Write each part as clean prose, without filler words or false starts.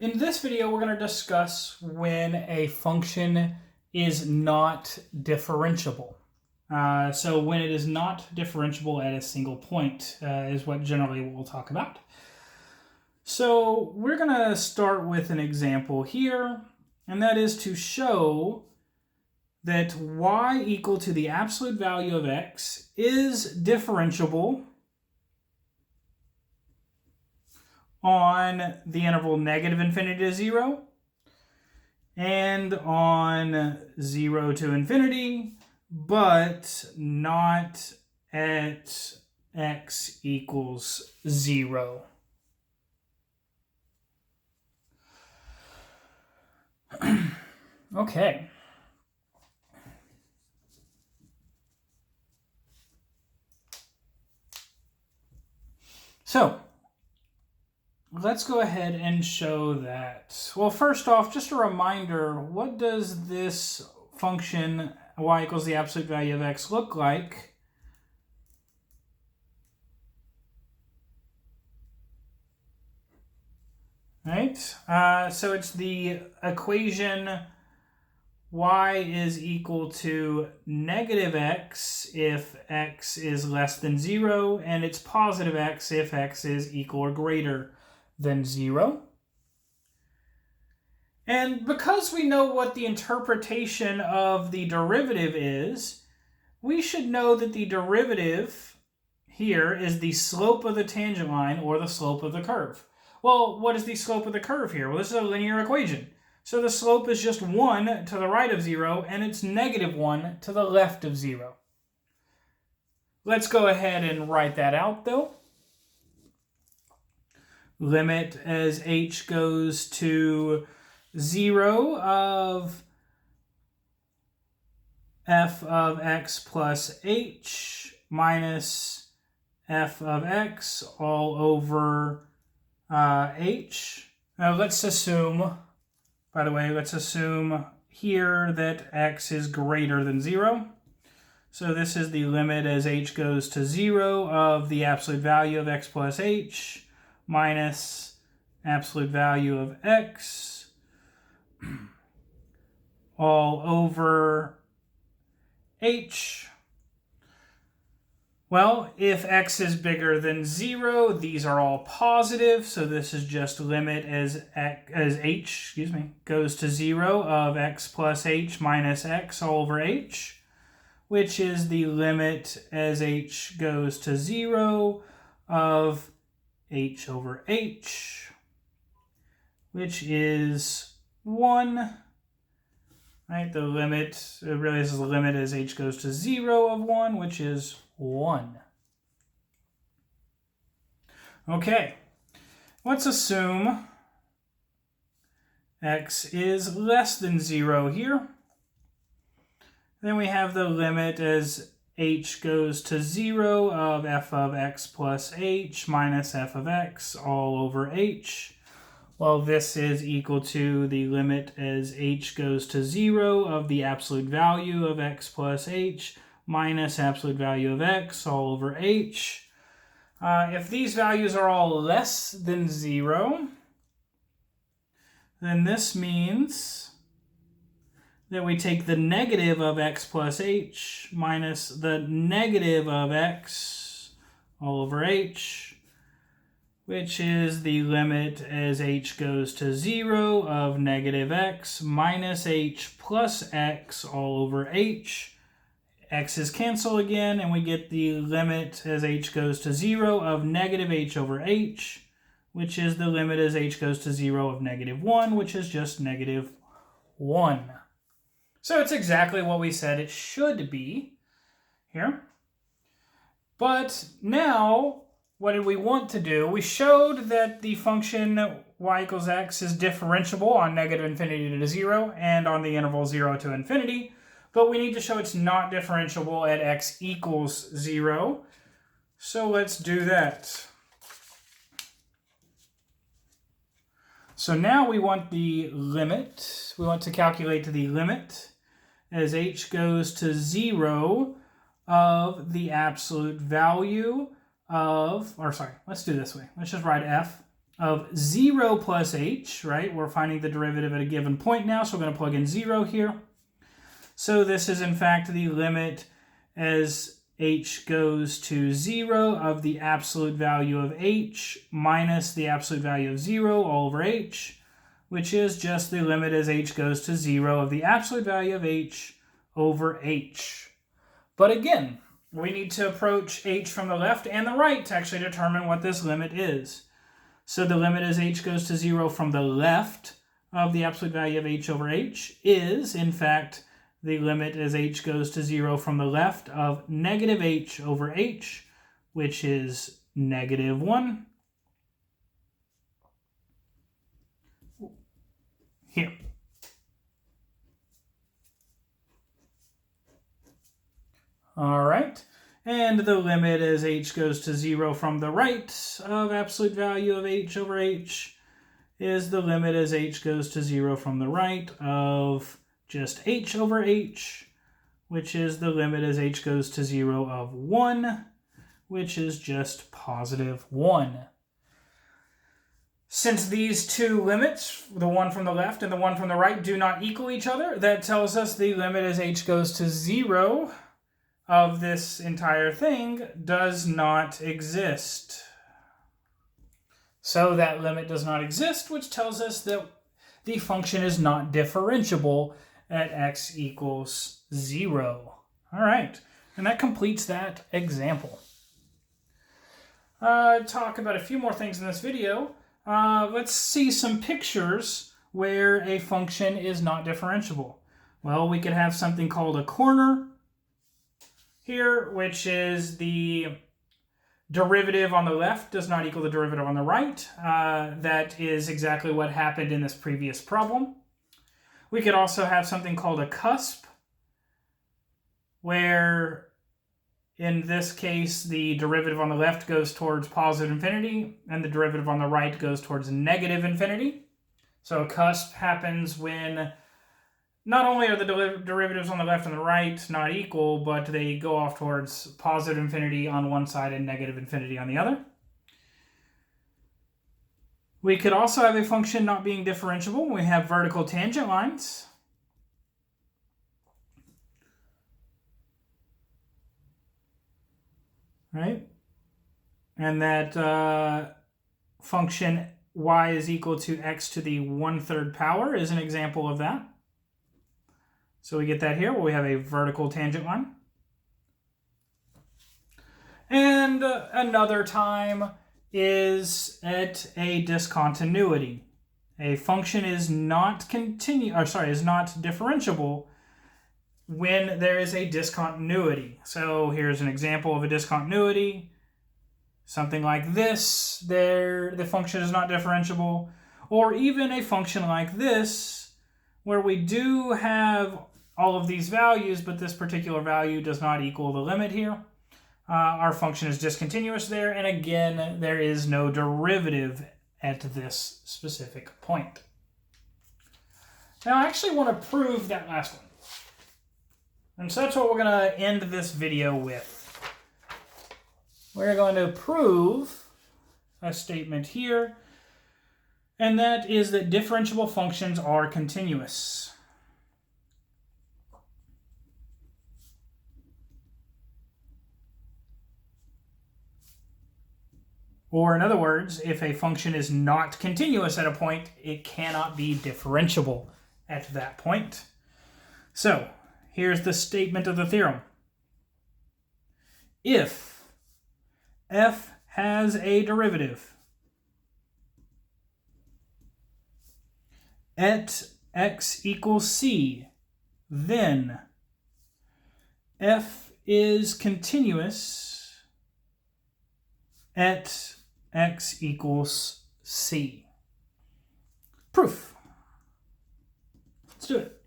In this video, we're going to discuss when a function is not differentiable. So when it is not differentiable at a single point is what generally we'll talk about. So we're going to start with an example here, and that is to show that y equal to the absolute value of x is differentiable on the interval -∞ to 0 and on 0 to infinity, but not at x equals 0. Okay. So let's go ahead and show that. Well, first off, just a reminder, what does this function y equals the absolute value of x look like? Right? So it's the equation y is equal to -x if x is less than 0, and it's positive x if x is equal or greater than 0. And because we know what the interpretation of the derivative is, we should know that the derivative here is the slope of the tangent line or the slope of the curve. Well, what is the slope of the curve here? Well, this is a linear equation. So the slope is just 1 to the right of 0, and it's -1 to the left of 0. Let's go ahead and write that out, though. Limit as h goes to 0 of f of x plus h minus f of x all over h. Now let's assume, by the way, let's assume here that x is greater than 0. So this is the limit as h goes to 0 of the absolute value of x plus h minus absolute value of x all over h. Well, if x is bigger than 0, these are all positive, so this is just limit as h goes to 0 of x plus h minus x all over h, which is the limit as h goes to 0 of h over h, which is 1. Right, the limit, it really is the limit as h goes to 0 of 1, which is 1. Okay, let's assume x is less than 0 here. Then we have the limit as h goes to 0 of f of x plus h minus f of x all over h. Well, this is equal to the limit as h goes to 0 of the absolute value of x plus h minus absolute value of x all over h. If these values are all less than 0, then this means that we take the negative of x plus h minus the negative of x all over h, which is the limit as h goes to 0 of -x minus h plus x all over h. X's cancel again, and we get the limit as h goes to 0 of -h over h, which is the limit as h goes to 0 of -1, which is just -1. So it's exactly what we said it should be here. But now, what did we want to do? We showed that the function y equals x is differentiable on -∞ to 0 and on the interval 0 to infinity, but we need to show it's not differentiable at x equals 0. So let's do that. So now we want the limit. We want to calculate the limit as h goes to 0 of the absolute value of, let's do it this way. Let's just write f of 0 plus h, right? We're finding the derivative at a given point now, so we're going to plug in 0 here. So this is in fact the limit as h goes to 0 of the absolute value of h minus the absolute value of 0 all over h, which is just the limit as h goes to 0 of the absolute value of h over h. But again, we need to approach h from the left and the right to actually determine what this limit is. So the limit as h goes to 0 from the left of the absolute value of h over h is, in fact, the limit as h goes to 0 from the left of negative h over h, which is negative 1. Here. All right. And the limit as h goes to 0 from the right of absolute value of h over h is the limit as h goes to 0 from the right of just h over h, which is the limit as h goes to 0 of 1, which is just positive 1. Since these two limits, the one from the left and the one from the right, do not equal each other, that tells us the limit as h goes to 0 of this entire thing does not exist. So that limit does not exist, which tells us that the function is not differentiable at x equals 0. All right, and that completes that example. Talk about a few more things in this video. Let's see some pictures where a function is not differentiable. Well, we could have something called a corner here, which is the derivative on the left does not equal the derivative on the right. That is exactly what happened in this previous problem. We could also have something called a cusp, where in this case the derivative on the left goes towards positive infinity and the derivative on the right goes towards negative infinity. So a cusp happens when not only are the derivatives on the left and the right not equal, but they go off towards positive infinity on one side and negative infinity on the other. We could also have a function not being differentiable when we have vertical tangent lines. Right? And that function y is equal to x to the 1/3 power is an example of that. So we get that here where we have a vertical tangent line. And another time is at a discontinuity. A function is not differentiable when there is a discontinuity. So here's an example of a discontinuity. Something like this, the function is not differentiable. Or even a function like this, where we do have all of these values, but this particular value does not equal the limit here. Our function is discontinuous there, and again, there is no derivative at this specific point. Now, I actually want to prove that last one. And so that's what we're going to end this video with. We're going to prove a statement here, and that is that differentiable functions are continuous. Or in other words, if a function is not continuous at a point, it cannot be differentiable at that point. So, here's the statement of the theorem. If f has a derivative at x equals c, then f is continuous at x equals c. Proof. Let's do it.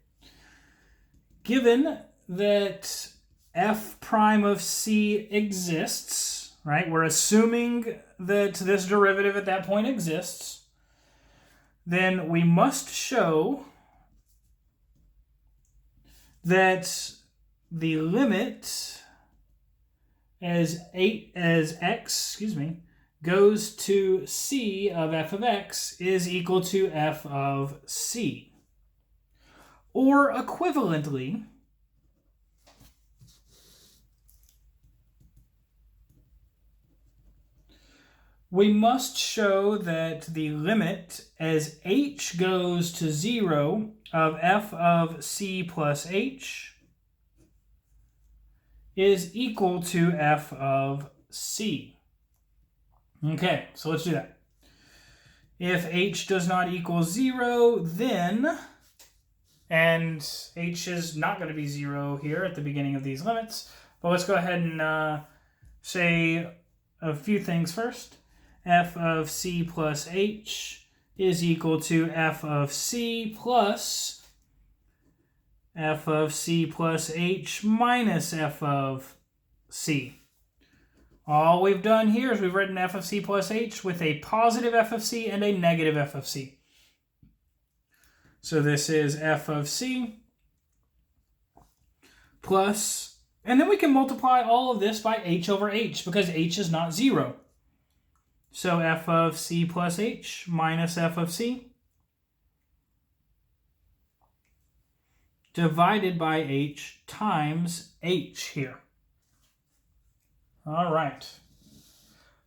Given that f prime of c exists, right? We're assuming that this derivative at that point exists. Then we must show that the limit as x goes to c of f of x is equal to f of c. Or equivalently, we must show that the limit as h goes to 0 of f of c plus h is equal to f of c. Okay, so let's do that. If h does not equal 0, then, and h is not going to be 0 here at the beginning of these limits, but let's go ahead and say a few things first. F of c plus h is equal to f of c plus h minus f of c. All we've done here is we've written f of c plus h with a positive f of c and a negative f of c. So this is f of c plus, and then we can multiply all of this by h over h because h is not 0. So f of c plus h minus f of c divided by h times h here. All right.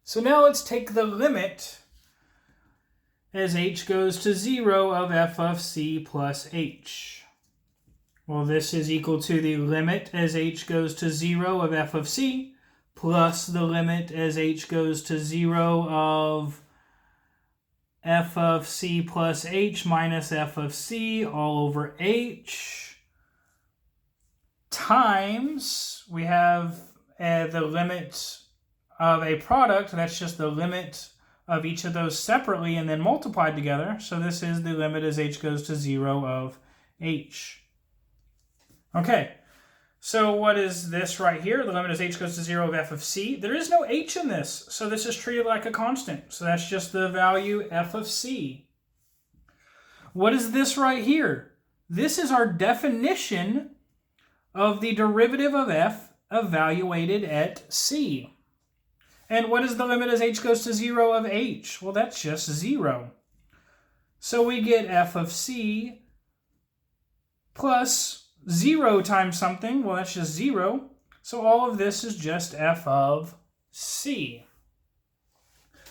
So now let's take the limit as h goes to 0 of f of c plus h. Well, this is equal to the limit as h goes to 0 of f of c plus the limit as h goes to 0 of f of c plus h minus f of c all over h times, we have the limit of a product, that's just the limit of each of those separately and then multiplied together. So this is the limit as h goes to 0 of h. Okay. So what is this right here? The limit as h goes to 0 of f of c. There is no h in this, so this is treated like a constant. So that's just the value f of c. What is this right here? This is our definition of the derivative of f evaluated at c. And what is the limit as h goes to 0 of h? Well, that's just 0. So we get f of c plus 0 times something, well, that's just 0. So all of this is just f of c.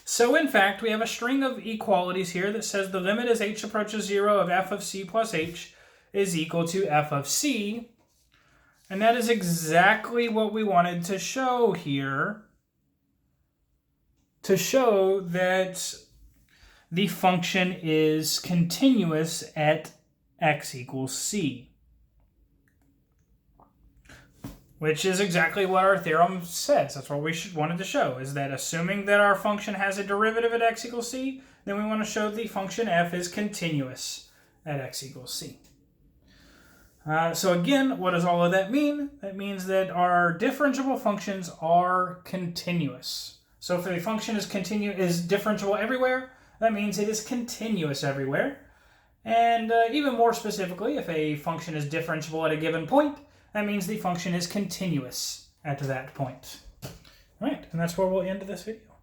So in fact, we have a string of equalities here that says the limit as h approaches 0 of f of c plus h is equal to f of c. And that is exactly what we wanted to show here, to show that the function is continuous at x equals c. Which is exactly what our theorem says. That's what we wanted to show, is that assuming that our function has a derivative at x equals c, then we want to show the function f is continuous at x equals c. So again, what does all of that mean? That means that our differentiable functions are continuous. So if a function is differentiable everywhere, that means it is continuous everywhere. And even more specifically, if a function is differentiable at a given point, that means the function is continuous at that point. All right, and that's where we'll end this video.